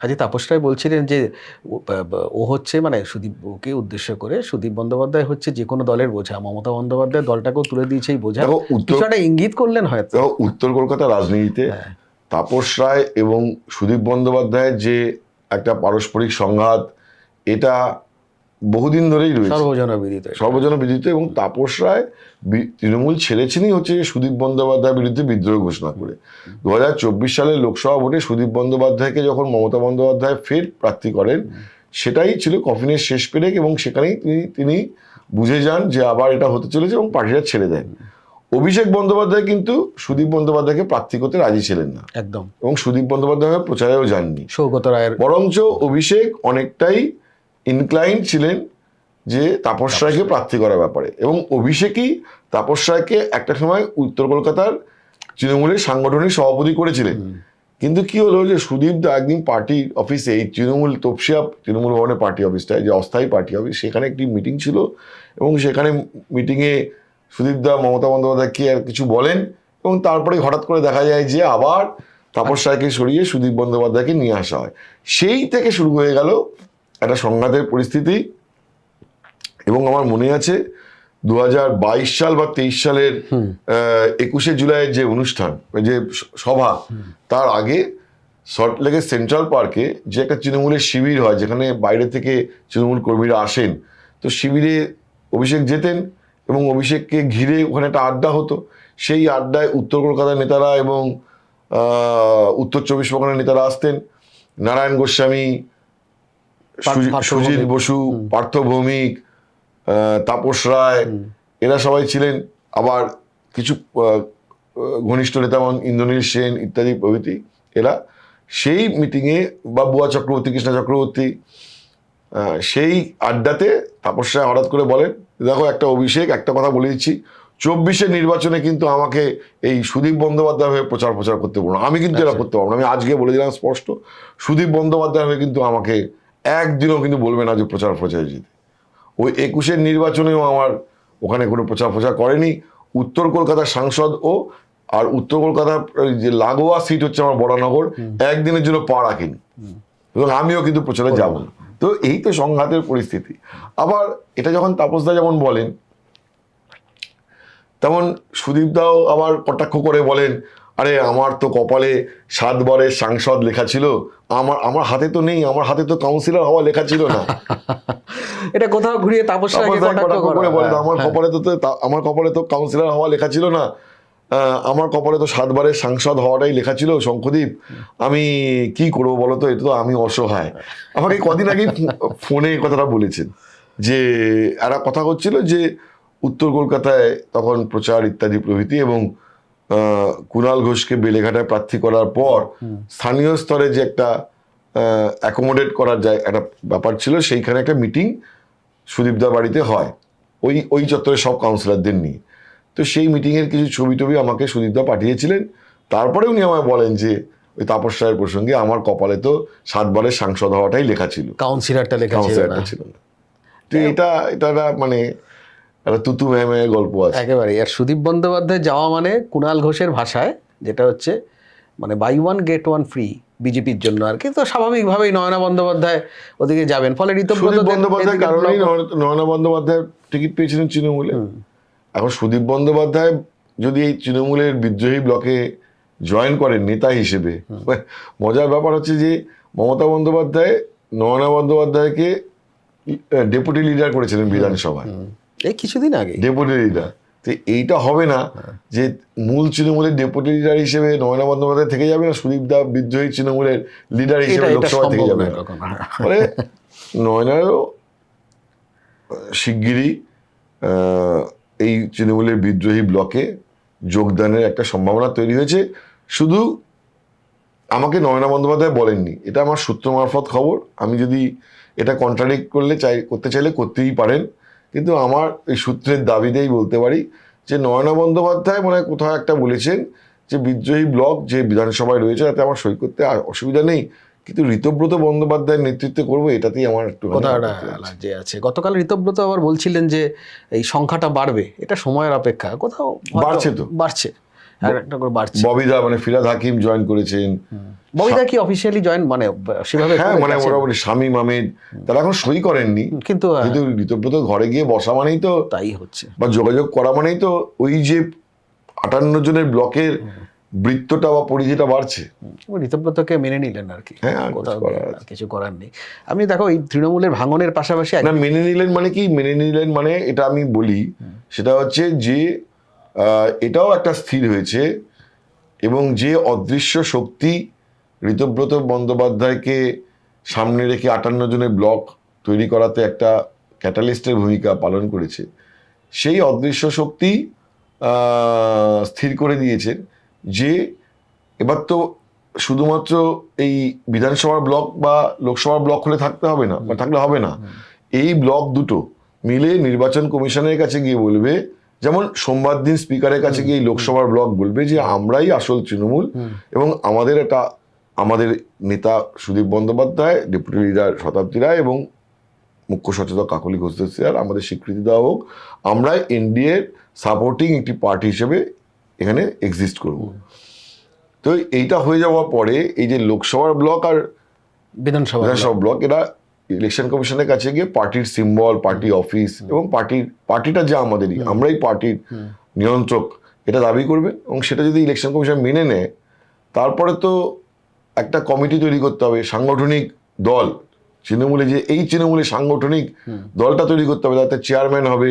আজকে তাপস রায় বলছিলেন যে ও হচ্ছে মানে সুদীপকে উদ্দেশ্য করে সুদীপ বন্দ্যোপাধ্যায় হচ্ছে যে কোনো দলের বোঝা, মমতা বন্দ্যোপাধ্যায় দলটাকেও তুলে দিয়েছে এই বোঝা। দেখো কিছু একটা ইঙ্গিত করলেন হয়তো। উত্তর কলকাতা রাজনীতিতে হ্যাঁ। তাপস রায় এবং সুদীপ বন্দ্যোপাধ্যায়ের যে একটা পারস্পরিক সংঘাত, এটা বহুদিন ধরেই রয়েছে, সর্বজনবিদিত। সর্বজনবিদিত। এবং তাপস রায় তৃণমূল ছেড়েছেনই হচ্ছে সুদীপ বন্দ্যোপাধ্যায়ের বিরুদ্ধে বিদ্রোহ ঘোষণা করে। 2024 সালের লোকসভা ভোটে সুদীপ বন্দ্যোপাধ্যায়কে যখন মমতা বন্দ্যোপাধ্যায় ফের প্রার্থী করেন, সেটাই ছিল কফিনের শেষ পেরেক, এবং সেখানেই তিনি বুঝে যান যে আবার এটা হতে চলেছে এবং পার্টিটা ছেড়ে দেন। অভিষেক বন্দ্যোপাধ্যায় কিন্তু সুদীপ বন্দ্যোপাধ্যায়কে প্রার্থী করতে রাজি ছিলেন না একদম, এবং সুদীপ বন্দ্যোপাধ্যায় প্রচারেও যাননি। সৌগত রায়ের বরঞ্চ অভিষেক অনেকটাই ইনক্লাইন ছিলেন যে তাপস রায়কে প্রার্থী করার ব্যাপারে, এবং অভিষেকই তাপস রায়কে একটা সময় উত্তর কলকাতার তৃণমূলের সাংগঠনিক সভাপতি করেছিলেন। কিন্তু কি হলো যে সুদীপ দা একদিন পার্টি অফিসে, এই তৃণমূল তপসিয়া তৃণমূল ভবনের পার্টি অফিসটায়, যে অস্থায়ী পার্টি অফিস, সেখানে একটি মিটিং ছিল, এবং সেখানে মিটিংয়ে সুদীপ দা মমতা বন্দ্যোপাধ্যায়কে আর কিছু বলেন, এবং তারপরে হঠাৎ করে দেখা যায় যে আবার তাপস রায়কে সরিয়ে সুদীপ বন্দ্যোপাধ্যায়কে নিয়ে আসা হয়। সেই থেকে শুরু হয়ে গেল একটা সংঘাতের পরিস্থিতি। এবং আমার মনে আছে 2022 সাল বা 23 সালের 21শে জুলাইয়ের যে অনুষ্ঠান, যে সভা, তার আগে সল্টলেকের সেন্ট্রাল পার্কে যে একটা তৃণমূলের শিবির হয়, যেখানে বাইরে থেকে তৃণমূল কর্মীরা আসেন, তো শিবিরে অভিষেক যেতেন এবং অভিষেককে ঘিরে ওখানে একটা আড্ডা হতো। সেই আড্ডায় উত্তর কলকাতার নেতারা এবং উত্তর 24 পরগনার নেতারা আসতেন। নারায়ণ গোস্বামী, সুজিত বসু, পার্থ ভৌমিক, তাপস রায়, এরা সবাই ছিলেন। আবার কিছু ঘনিষ্ঠ নেতা ইন্দ্রনীল সেন ইত্যাদি প্রভৃতি, এরা সেই মিটিংয়ে, বা বুয়া চক্রবর্তী, কৃষ্ণা চক্রবর্তী, সেই আড্ডাতে তাপস রায় হঠাৎ করে বলেন, দেখো একটা অভিষেক, একটা কথা বলে দিচ্ছি, 24-এর নির্বাচনে কিন্তু আমাকে এই সুদীপ বন্দ্যোপাধ্যায় হয়ে প্রচার করতে পারবো না, আমি কিন্তু এরা করতে পারবো না, আমি আজকে বলে দিলাম স্পষ্ট, সুদীপ বন্দ্যোপাধ্যায় হয়ে কিন্তু আমাকে একদিনও কিন্তু বলবে না যে প্রচার যেতে। ওই 21-এর নির্বাচনেও আমার ওখানে কোনো প্রচার করেনি। উত্তর কলকাতার সাংসদ আর উত্তর কলকাতার যে লাগোয়া সিট হচ্ছে আমার বরানগর, একদিনের জন্য পা রাখেনি, এবং আমিও কিন্তু প্রচারে যাব না। তো এই তো সংঘাতের পরিস্থিতি। আবার এটা যখন তাপসদা যেমন বলেন, তেমন সুদীপদাও আবার কটাক্ষ করে বলেন, আরে আমার তো কপালে 7 বারের সাংসদ লেখা ছিল, আমার হাতে তো নেই, আমার হাতে তো কাউন্সিলর হওয়া লেখা ছিল না। এটা কোথাও ঘুরিয়ে তাপস রায়কে কটাক্ষ করে বলে, আমার কপালে তো কাউন্সিলর হওয়া লেখা ছিল না, আমার কপালে তো 7 বারের সাংসদ হওয়াটাই লেখা ছিল শঙ্খদীপ, আমি কি করবো বলো তো, এটা তো আমি অসহায়। আমাকে কদিন আগে ফোনে এই কথাটা বলেছেন, যে একটা কথা হচ্ছিল যে উত্তর কলকাতায় তখন প্রচার ইত্যাদি প্রভৃতি, এবং কুণাল ঘোষকে বেলেঘাটায় প্রার্থী করার পর স্থানীয় স্তরে যে একটা অ্যাকোমোডেট করার যায় একটা ব্যাপার ছিল, সেইখানে একটা মিটিং সুদীপদার বাড়িতে হয়, ওই চত্বরে সব কাউন্সিলরদের নিয়ে। তো সেই মিটিংয়ের কিছু ছবি আমাকে সুদীপদা পাঠিয়েছিলেন। তারপরে উনি আমায় বলেন যে ওই তাপস রায়ের প্রসঙ্গে, আমার কপালে তো 7 বারের সাংসদ হওয়াটাই লেখা ছিল, কাউন্সিলরটা লেখা ছিল না। তো এটা মানে একটা তুতু ম্যামে গল্প আছে একেবারে। আর সুদীপ বন্দ্যোপাধ্যায় যাওয়া মানে কুণাল ঘোষের ভাষায় যেটা হচ্ছে মানে buy one get one free বিজেপির জন্য আর কি। তো স্বাভাবিকভাবেই নয়না বন্দ্যোপাধ্যায় ওদিকে যাবেন, ফলে সুদীপ বন্দ্যোপাধ্যায় কারণেই নয়না বন্দ্যোপাধ্যায় টিকিট পেয়েছিলেন তৃণমূলে। এখন সুদীপ বন্দ্যোপাধ্যায় যদি এই তৃণমূলের বিদ্রোহী ব্লকে জয়েন করেন নেতা হিসেবে, মজার ব্যাপার হচ্ছে যে মমতা বন্দ্যোপাধ্যায় নয়না বন্দ্যোপাধ্যায়কে ডেপুটি লিডার করেছিলেন বিধানসভায় এই কিছুদিন আগে, ডেপুটি লিডার। তো এইটা হবে না যে মূল তৃণমূলের ডেপুটি লিডার হিসেবে নয়না বন্দ্যোপাধ্যায় থেকে যাবে, আর সুদীপ দা বিদ্রোহী তৃণমূলের লিডার হিসেবে লোকসভা থেকে যাবে। মানে নয়নারও শিগগিরই এই তৃণমূলের বিদ্রোহী ব্লকে যোগদানের একটা সম্ভাবনা তৈরি হয়েছে। শুধু আমাকে নয়না বন্দ্যোপাধ্যায় বলেননি, এটা আমার সূত্র মারফত খবর। আমি যদি এটা কন্ট্রাডিক্ট করতে চাইলে করতেই পারেন, কিন্তু আমার এই সূত্রের দাবিতেই বলতে পারি যে নয়না বন্দ্যোপাধ্যায় মনে হয় কোথাও একটা বলেছেন যে বিদ্রোহী ব্লক যে বিধানসভায় রয়েছে তাতে আমার সই করতে অসুবিধা নেই, কিন্তু ঋতব্রত বন্দ্যোপাধ্যায়ের নেতৃত্বে করবো এটাতেই আমার একটু কথাটা যে আছে। গতকাল ঋতব্রত আবার বলছিলেন যে এই সংখ্যাটা বাড়বে, এটা সময়ের অপেক্ষা, কোথাও হয়তো বাড়ছে তো। বাড়ছে, আর একটা করে বাড়ছে। ববিদা মানে ফিরাদ হাকিম জয়েন করেছেন। ববিদা কি অফিসিয়ালি জয়েন মানে সেভাবে হ্যাঁ করে মানে গেছেন? মোটামুটি শামীম আহমেদ তারা এখন সই করেননি, কিন্তু কিন্তু ঋতব্রত ঘরে গিয়ে বসা মানেই তো, তাই হচ্ছে। বা যোগাযোগ করা মানেই তো ওই যে 58 জনের ব্লকের বৃত্তটা বা পরিধিটা বাড়ছে। ঋতব্রতকে মেনে নিলেন আর কি, হ্যাঁ, আর কোথাও কিছু করার আর কিছু করার নেই। আমি দেখো এই তৃণমূলের ভাঙনের পাশাপাশি না মেনে নিলেন মানে কি, মেনে নিলেন মানে এটা আমি বলি সেটা হচ্ছে যে এটাও একটা স্থির হয়েছে, এবং যে অদৃশ্য শক্তি ঋতব্রত বন্দ্যোপাধ্যায়কে সামনে রেখে 58 জনের ব্লক তৈরি করাতে একটা ক্যাটালিস্টের ভূমিকা পালন করেছে, সেই অদৃশ্য শক্তি স্থির করে দিয়েছেন যে এবার তো শুধুমাত্র এই বিধানসভার ব্লক বা লোকসভার ব্লক হলে থাকতে হবে না, বা থাকলে হবে না, এই ব্লক দুটো মিলে নির্বাচন কমিশনের কাছে গিয়ে বলবে, যেমন সোমবার দিন স্পিকারের কাছে গিয়ে এই লোকসভার ব্লক বলবে যে আমরাই আসল তৃণমূল, এবং আমাদের নেতা সুদীপ বন্দ্যোপাধ্যায়, ডেপুটি লিডার শতাব্দী রায় এবং মুখ্য সচেতক কাকলি ঘোষ স্যার আমাদের স্বীকৃতি দেওয়া হোক, আমরা এনডিএ সাপোর্টিং একটি পার্টি হিসেবে এখানে এক্সিস্ট করব। তো এইটা হয়ে যাওয়ার পরে এই যে লোকসভার ব্লক আর বিধানসভা ব্লক, এরা ইলেকশন কমিশনের কাছে গিয়ে পার্টির সিম্বল, পার্টি অফিস এবং পার্টিটা যে আমাদেরই, আমরাই পার্টির নিয়ন্ত্রক, এটা দাবি করবে। এবং সেটা যদি ইলেকশন কমিশন মেনে নেয়, তারপরে তো একটা কমিটি তৈরি করতে হবে, সাংগঠনিক দল, তৃণমূলে যে এই তৃণমূলের সাংগঠনিক দলটা তৈরি করতে হবে, তাতে চেয়ারম্যান হবে,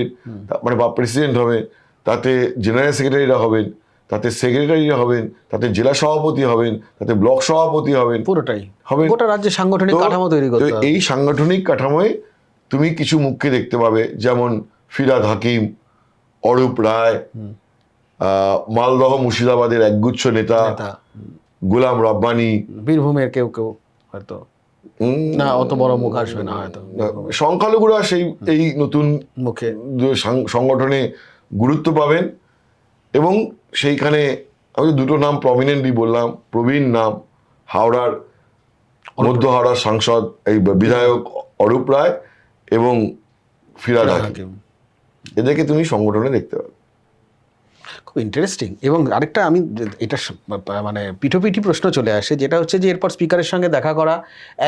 মানে বা প্রেসিডেন্ট হবে, তাতে জেনারেল সেক্রেটারিরা হবেন, তাতে সেক্রেটারিরা হবেন, তাতে জেলা সভাপতি হবেন, তাতে ব্লক সভাপতি হবেন, পুরোটাই হবে গোটা রাজ্যে সাংগঠনিক কাঠামো তৈরি তো করতে হবে। এই সাংগঠনিক কাঠামোয় তুমি কিছু মুখকে দেখতে পাবে, যেমন ফিরাদ হাকিম, অরূপ রায়, মালদহ মুর্শিদাবাদের একগুচ্ছ নেতা গোলাম রব্বানী, বীরভূমের কেউ কেউ হয়তো না, অত বড় মুখ আসবে না হয়তো, সংখ্যালঘুরা এই নতুন মুখে সংগঠনে গুরুত্ব পাবেন। এবং সেইখানে আমি দুটো নাম প্রমিনেন্টলি বললাম, প্রবীণ নাম, হাওড়ার মধ্য হাওড়ার সাংসদ এই বিধায়ক অরূপ রায় এবং ফিরাদ হাকিম, এদেরকে তুমি সংগঠনে দেখতে পাবে। খুব ইন্টারেস্টিং। এবং আরেকটা আমি এটা মানে পিঠোপিঠি প্রশ্ন চলে আসে, যেটা হচ্ছে যে এরপর স্পিকারের সঙ্গে দেখা করা,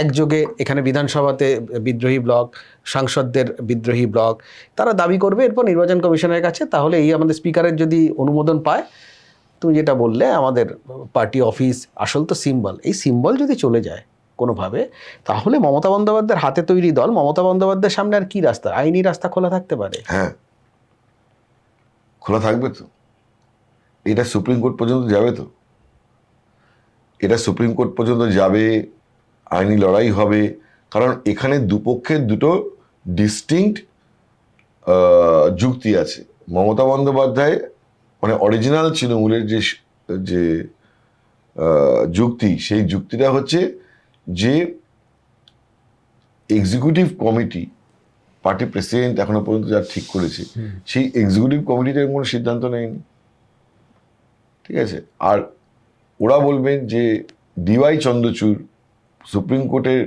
একযোগে এখানে বিধানসভাতে বিদ্রোহী ব্লক, সাংসদদের বিদ্রোহী ব্লক, তারা দাবি করবে এরপর নির্বাচন কমিশনের কাছে, তাহলে এই আমাদের স্পিকারের যদি অনুমোদন পায়, তুমি যেটা বললে আমাদের পার্টি অফিস আসল তো সিম্বল, এই সিম্বল যদি চলে যায় কোনোভাবে, তাহলে মমতা বন্দ্যোপাধ্যায়ের হাতে তৈরি দল, মমতা বন্দ্যোপাধ্যায়ের সামনে আর কি রাস্তা, আইনি রাস্তা খোলা থাকতে পারে। হ্যাঁ, খোলা থাকবে তো, এটা সুপ্রিম কোর্ট পর্যন্ত যাবে তো, এটা সুপ্রিম কোর্ট পর্যন্ত যাবে, আইনি লড়াই হবে, কারণ এখানে দুপক্ষের দুটো ডিস্টিংক্ট যুক্তি আছে। মমতা বন্দ্যোপাধ্যায় মানে অরিজিনাল তৃণমূলের যে যুক্তি, সেই যুক্তিটা হচ্ছে যে এক্সিকিউটিভ কমিটি, পার্টি প্রেসিডেন্ট এখনো পর্যন্ত যা ঠিক করেছে, সেই এক্সিকিউটিভ কমিটিতে কোনো সিদ্ধান্ত নেয়নি, ঠিক আছে। আর ওরা বলবেন যে ডিওয়াই চন্দ্রচূড় সুপ্রিম কোর্টের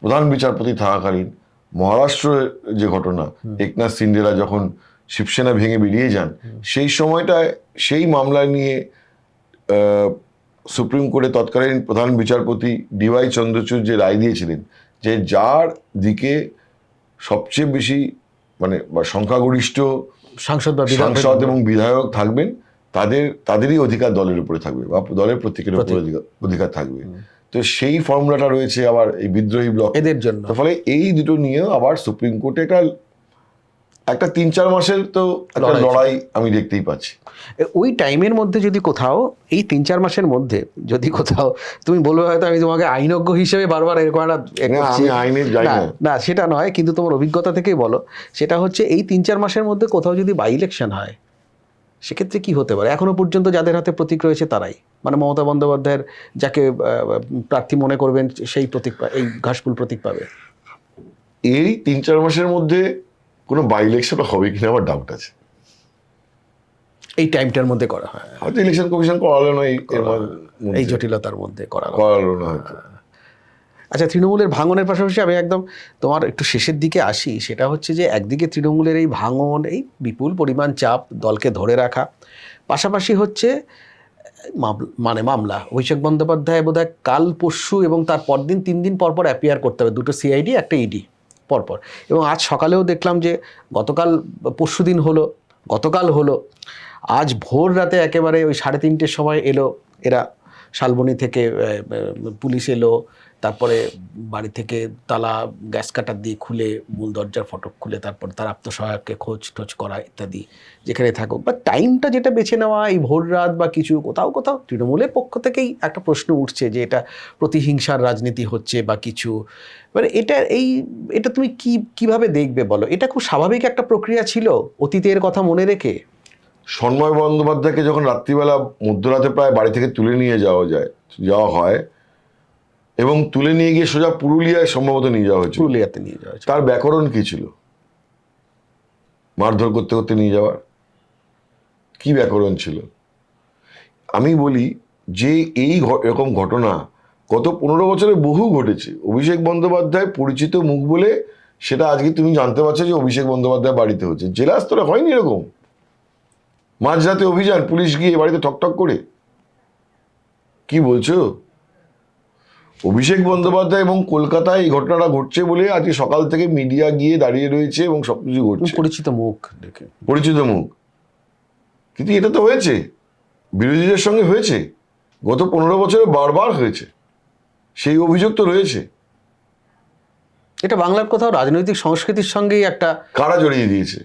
প্রধান বিচারপতি থাকাকালীন মহারাষ্ট্রের যে ঘটনা, একনাথ সিন্ডেরা যখন শিবসেনা ভেঙে বেরিয়ে যান, সেই সময়টায় সেই মামলা নিয়ে সুপ্রিম কোর্টে তৎকালীন প্রধান বিচারপতি ডিওয়াই চন্দ্রচূড় যে রায় দিয়েছিলেন যে যার দিকে সবচেয়ে বেশি মানে বা সংখ্যাগরিষ্ঠ সাংসদ এবং বিধায়ক থাকবেন, তাদেরই অধিকার দলের উপরে থাকবে বা দলের প্রত্যেকের উপরে অধিকার থাকবে। তো সেই ফর্মুলাটা রয়েছে আবার এই বিদ্রোহী ব্লক এদের জন্য। ফলে এই দুটো নিয়েও আবার সুপ্রিম কোর্টে একটা 3-4 মাসের তো লড়াই আমি দেখতেই পাচ্ছি। ওই টাইমের মধ্যে যদি কোথাও, এই 3-4 মাসের মধ্যে যদি কোথাও তুমি বলবে হয়তো আমি তোমাকে আইনজ্ঞ হিসেবে বারবার এরকম না, সেটা নয়, কিন্তু তোমার অভিজ্ঞতা থেকেই বলো, সেটা হচ্ছে এই 3-4 মাসের মধ্যে কোথাও যদি বাই ইলেকশন হয়, সেক্ষেত্রে কি হতে পারে? এখনো পর্যন্ত যাদের হাতে প্রতীক রয়েছে তারাই, মানে মমতা বন্দ্যোপাধ্যায়ের যাকে প্রার্থী মনে করবেন সেই প্রতীক, এই ঘাসফুল প্রতীক পাবে। এই 3-4 মাসের মধ্যে কোনো বাই ইলেকশন হবে কিনা আমার ডাউট আছে। এই টাইমটার মধ্যে করা হয় হয়তো ইলেকশন কমিশন করালো না, এই জটিলতার মধ্যে করালো না হয়তো। আচ্ছা, তৃণমূলের ভাঙনের পাশাপাশি আমি একদম তোমার একটু শেষের দিকে আসি। সেটা হচ্ছে যে একদিকে তৃণমূলের এই ভাঙন, এই বিপুল পরিমাণ চাপ, দলকে ধরে রাখা, পাশাপাশি হচ্ছে মামলা। অভিষেক বন্দ্যোপাধ্যায় বোধহয় কাল পরশু এবং তার পরদিন 3 দিন পর পর অ্যাপিয়ার করতে হবে, দুটো সিআইডি একটা ইডি পরপর। এবং আজ সকালেও দেখলাম যে পরশুদিন হলো, গতকাল হলো, আজ ভোর রাতে একেবারে ওই 3:30-র সময় এলো এরা, শালবনী থেকে পুলিশ এলো, তারপরে বাড়ি থেকে তালা গ্যাস কাটার দিয়ে খুলে মূল দরজার ফটক খুলে তারপর তার আত্মসহায়ককে খোঁজ টোজ করা ইত্যাদি, যেখানে থাকুক বা টাইমটা যেটা বেছে নেওয়া এই ভোর রাত বা কিছু, কোথাও কোথাও তৃণমূলের পক্ষ থেকেই একটা প্রশ্ন উঠছে যে এটা প্রতিহিংসার রাজনীতি হচ্ছে বা কিছু, মানে এটা তুমি কিভাবে দেখবে বলো? এটা খুব স্বাভাবিক একটা প্রক্রিয়া ছিল অতীতের কথা মনে রেখে? সন্ময় বন্দ্যোপাধ্যায়কে যখন রাত্রিবেলা মধ্যরাতে প্রায় বাড়ি থেকে তুলে নিয়ে যাওয়া হয় এবং তুলে নিয়ে গিয়ে সোজা পুরুলিয়ায় সম্ভবত নিয়ে যাওয়া হয়েছিল, পুরুলিয়াতে নিয়ে যাওয়া হয়েছে, তার ব্যাকরণ কি ছিল? মারধর করতে করতে নিয়ে যাওয়ার কি ব্যাকরণ ছিল? আমি বলি যে এরকম ঘটনা গত 15 বছরে বহু ঘটেছে। অভিষেক বন্দ্যোপাধ্যায় পরিচিত মুখ বলে সেটা আজকে তুমি জানতে পারছো যে অভিষেক বন্দ্যোপাধ্যায় বাড়িতে হচ্ছে। জেলা স্তরে হয়নি এরকম মাঝরাতে অভিযান, পুলিশ গিয়ে বাড়িতে ঠকঠক করে? কি বলছো? অভিষেক বন্দ্যোপাধ্যায় এবং কলকাতায় এই ঘটনাটা ঘটছে বলে আজকে সকাল থেকে মিডিয়া গিয়ে দাঁড়িয়ে রয়েছে এবং সবকিছু ঘটছে, পরিচিত মুখ দেখে, পরিচিত মুখ। কিন্তু এটা তো হয়েছে, বিরোধীদের সঙ্গে হয়েছে, গত 15 বছরে বারবার হয়েছে, সেই অভিযোগ তো রয়েছে। এটা বাংলার কোথাও রাজনৈতিক সংস্কৃতির সঙ্গেই একটা, কারা জড়িয়ে দিয়েছে?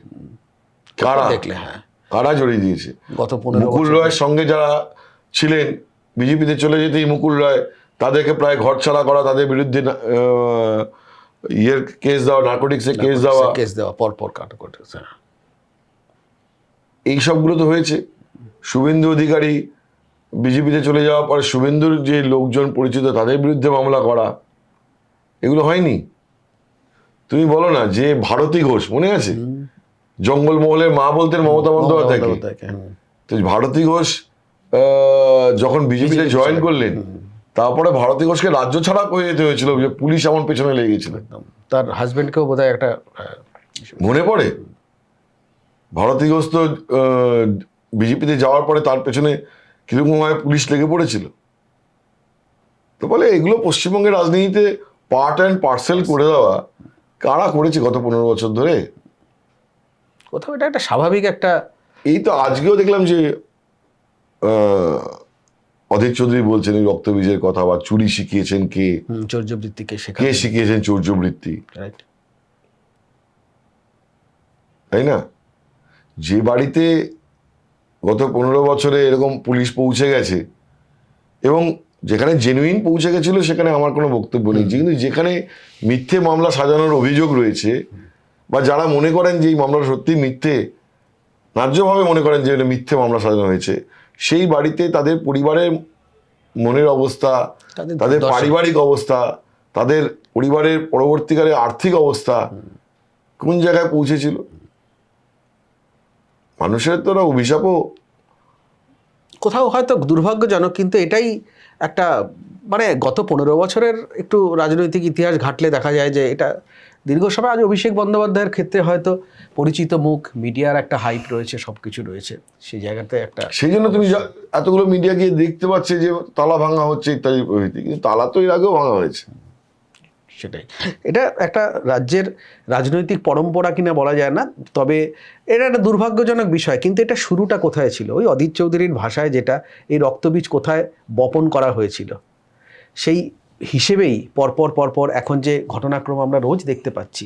কারা দেখলে, হ্যাঁ, কারা জড়িয়ে দিয়েছে? গত 15 মুকুল বছর রায়ের সঙ্গে যারা ছিলেন, বিজেপিতে চলে যেতেই মুকুল রায়, তাদেরকে প্রায় ঘর ছাড়া করা, তাদের বিরুদ্ধে কেস দেওয়া, নার্কোটিক্সের কেস দেওয়া, পরপর কাটাকুটি, এই সবগুলো তো হয়েছে। শুভেন্দু অধিকারী বিজেপিতে চলে যাওয়ার পরে শুভেন্দুর যে লোকজন পরিচিত তাদের বিরুদ্ধে মামলা করা, এগুলো হয়নি? তুমি বলো না যে ভারতী ঘোষ, মনে আছে জঙ্গলমহলের মা বলতেন মমতা বন্দ্যোপাধ্যায়কে? তো ভারতী ঘোষ যখন বিজেপিতে জয়েন করলেন, তারপরে ভারতী ঘোষকে রাজ্য ছাড়া করে যেতে হয়েছিল, যে পুলিশ এমন পেছনে লেগে গেছিল। তার হাজবেন্ডকেও বোধহয় একটা, মনে পড়ে? ভারতী ঘোষ তো বিজেপিতে যাওয়ার পরে তার পেছনে কিরকম ভাবে পুলিশ লেগে পড়েছিল। তো বলে এগুলো পশ্চিমবঙ্গের রাজনীতিতে পার্ট অ্যান্ড পার্সেল করে দেওয়া কারা করেছে গত 15 বছর ধরে? কোথাও এটা একটা স্বাভাবিক একটা, এই তো আজকেও দেখলাম যে অধীর চৌধুরী বলছেন এই রক্তবীজের কথা, বা চুরি শিখিয়েছেন কে, চৌর্যবৃত্তি কে শিখিয়েছেন চৌর্যবৃত্তি, তাই না? যে বাড়িতে গত 15 বছরে এরকম পুলিশ পৌঁছে গেছে এবং যেখানে জেনুইন পৌঁছে গেছিল সেখানে আমার কোনো বক্তব্য নেই, কিন্তু যেখানে মিথ্যে মামলা সাজানোর অভিযোগ রয়েছে বা যারা মনে করেন যে এই মামলাটা সত্যি মিথ্যে, ন্যায্যভাবে মনে করেন যে এটা মিথ্যে মামলা সাজানো হয়েছে, সেই বাড়িতে তাদের পরিবারের মনের অবস্থা, তাদের পারিবারিক অবস্থা, তাদের পরিবারের পরবর্তীকালে আর্থিক অবস্থা কোন জায়গায় পৌঁছেছিল? মানুষের তো অভিশাপও কোথাও হয়তো দুর্ভাগ্যজনক, কিন্তু এটাই একটা, মানে গত 15 বছরের একটু রাজনৈতিক ইতিহাস ঘাটলে দেখা যায় যে এটা দীর্ঘ সময়। আজ অভিষেক বন্দ্যোপাধ্যায়ের ক্ষেত্রে হয়তো পরিচিত মুখ, মিডিয়ার একটা হাইপ রয়েছে, সবকিছু রয়েছে, সেই জায়গাতে একটা, সেই জন্য তুমি এতগুলো মিডিয়া গিয়ে দেখতে পাচ্ছে যে তালা ভাঙা হচ্ছে ইত্যাদি প্রভৃতি, কিন্তু তালা তো এর আগেও ভাঙা হয়েছে। সেটাই, এটা একটা রাজ্যের রাজনৈতিক পরম্পরা কিনা বলা যায় না, তবে এটা একটা দুর্ভাগ্যজনক বিষয়। কিন্তু এটা শুরুটা কোথায় ছিল? ওই অধীর চৌধুরীর ভাষায় যেটা, এই রক্তবীজ কোথায় বপন করা হয়েছিল, সেই হিসেবেই পরপর এখন যে ঘটনাক্রম আমরা রোজ দেখতে পাচ্ছি,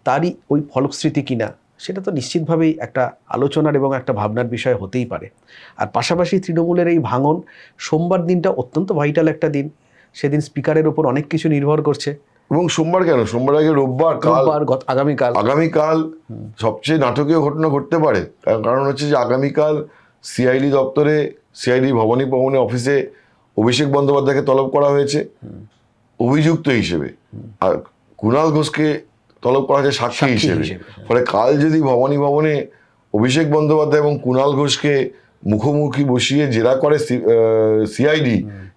তারই ওই ফলশ্রুতি কিনা, সেটা তো নিশ্চিতভাবেই একটা আলোচনার এবং একটা ভাবনার বিষয় হতেই পারে। আর পাশাপাশি তৃণমূলের এই ভাঙন, সোমবার দিনটা অত্যন্ত ভাইটাল একটা দিন, সেদিন স্পিকারের ওপর অনেক কিছু নির্ভর করছে। এবং সোমবার কেন, সোমবার আগে রোববার, আগামীকাল সবচেয়ে নাটকীয় ঘটনা ঘটতে পারে। কারণ হচ্ছে যে আগামীকাল সিআইডি দপ্তরে, সিআইডি ভবানী ভবনে অফিসে অভিষেক বন্দ্যোপাধ্যায়কে তলব করা হয়েছে অভিযুক্ত হিসেবে, আর কুণাল ঘোষকে তলব করা হয়েছে সাক্ষী হিসেবে। ফলে কাল যদি ভবানী ভবনে অভিষেক বন্দ্যোপাধ্যায় এবং কুণাল ঘোষকে মুখোমুখি বসিয়ে জেরা করে সিআইডি,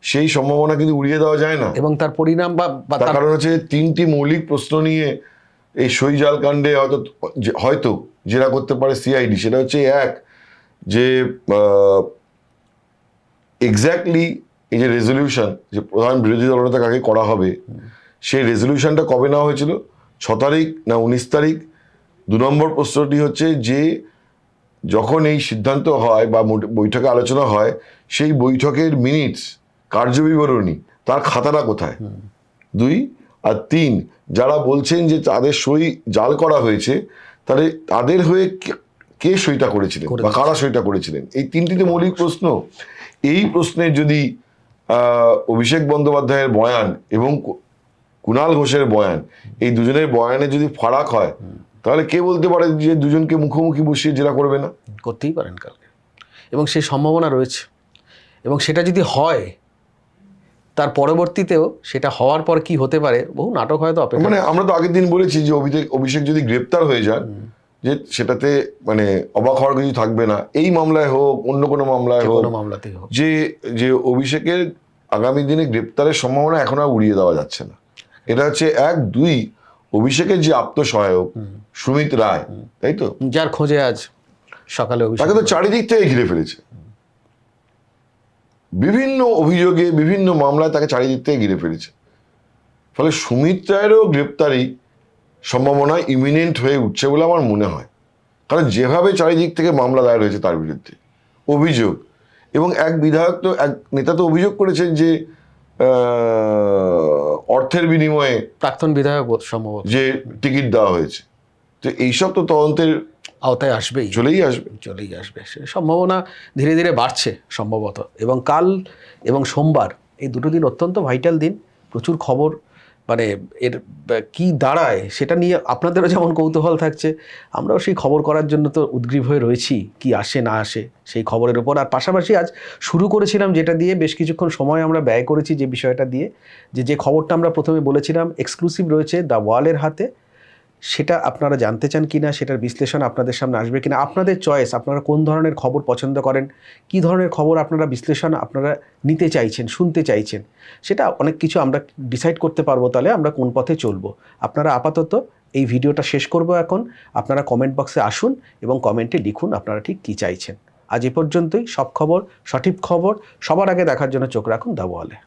সেই সম্ভাবনা কিন্তু উড়িয়ে দেওয়া যায় না। এবং তার পরিণাম বা তার কারণ হচ্ছে 3টি মৌলিক প্রশ্ন নিয়ে এই সইজাল কাণ্ডে হয়তো জেরা করতে পারে সিআইডি। সেটা হচ্ছে এক, যে এক্স্যাক্টলি এই যে রেজলিউশন, যে প্রধান বিরোধী দলনেতা কাকে করা হবে, সেই রেজলিউশনটা কবে নেওয়া হয়েছিল, 6 তারিখ না 19 তারিখ। 2 নম্বর প্রশ্নটি হচ্ছে যে যখন এই সিদ্ধান্ত হয় বা বৈঠকে আলোচনা হয়, সেই বৈঠকের মিনিটস, কার্যবিবরণী, তার খাতাটা কোথায়। 2 আর 3, যারা বলছেন যে তাদের সই জাল করা হয়েছে, তাহলে তাদের হয়ে কে সইটা করেছিলেন বা কারা সইটা করেছিলেন। এই 3টিতে মৌলিক প্রশ্ন। এই প্রশ্নের যদি অভিষেক বন্দ্যোপাধ্যায়ের বয়ান এবং কুণাল ঘোষের বয়ান, এই দুজনের বয়ানে যদি ফারাক হয়, তাহলে কে বলতে পারে যে দুজনকে মুখোমুখি বসিয়ে জেরা করবে না? করতেই পারেন কালকে, এবং সেই সম্ভাবনা রয়েছে। এবং সেটা যদি হয়, তার পরবর্তীতেও সেটা হওয়ার পর কি হতে পারে, বহু নাটক হয়তো অপেক্ষা। মানে আমরা তো আগের দিন বলেছি যে অভিষেক যদি গ্রেপ্তার হয়ে যান, যে সেটাতে মানে অবাক হওয়ার কিছু থাকবে না। এই মামলায় হোক, অন্য কোনো মামলায় হোক, মামলাতেই হোক, যে অভিষেকের আগামী দিনে গ্রেপ্তারের সম্ভাবনা এখন আর উড়িয়ে দেওয়া যাচ্ছে না। এটা হচ্ছে 1। 2, অভিষেকের যে আত্মসহায়ক সুমিত রায়, তাই তো, যার খোঁজে আজ সকালে তাকে তো চারিদিক থেকে ঘিরে ফেলেছে। বিভিন্ন অভিযোগে, বিভিন্ন মামলায় তাকে চারিদিক থেকে ঘিরে ফেলেছে। ফলে সুমিত রায়েরও গ্রেপ্তারি সম্ভাবনা ইমিনেন্ট হয়ে উঠছে বলে আমার মনে হয়। কারণ যেভাবে চারিদিক থেকে মামলা দায়ের হয়েছে তার বিরুদ্ধে, অভিযোগ, এবং এক বিধায়ক তো, এক নেতা তো অভিযোগ করেছেন যে অর্থের বিনিময়ে প্রাক্তন বিধায়ক সম্ভবত যে টিকিট দেওয়া হয়েছে। তো এইসব তো তদন্তের আওতায় আসবেই, চলেই আসবে। সে সম্ভাবনা ধীরে ধীরে বাড়ছে সম্ভবত। এবং কাল এবং সোমবার, এই 2 দিন অত্যন্ত ভাইটাল দিন। প্রচুর খবর, মানে এর কি দাঁড়ায় সেটা নিয়ে আপনাদেরও যেমন কৌতূহল থাকছে, আমরাও সেই খবর করার জন্য তো উদ্গ্রীব হয়ে রয়েছি, কি আসে না আসে সেই খবরের উপর। আর পাশাপাশি আজ শুরু করেছিলাম যেটা দিয়ে, বেশ কিছুক্ষণ সময় আমরা ব্যয় করেছি যে বিষয়টা দিয়ে, যে খবরটা আমরা প্রথমে বলেছিলাম এক্সক্লুসিভ রয়েছে দ্য ওয়ালের হাতে, সেটা আপনারা জানতে চান কিনা, সেটার বিশ্লেষণ আপনাদের সামনে আসবে কিনা, আপনাদের চয়েস, আপনারা কোন ধরনের খবর পছন্দ করেন, কি ধরনের খবর আপনারা বিশ্লেষণ আপনারা নিতে চাইছেন, শুনতে চাইছেন, সেটা অনেক কিছু আমরা ডিসাইড করতে পারবো তাহলে আমরা কোন পথে চলবো। আপনারা আপাতত এই ভিডিওটা শেষ করব এখন, আপনারা কমেন্ট বক্সে আসুন এবং কমেন্টে লিখুন আপনারা ঠিক কী চাইছেন। আজ এ পর্যন্তই। সব খবর, সঠিক খবর সবার আগে দেখার জন্য চোখ রাখুন দ্য ওয়ালে।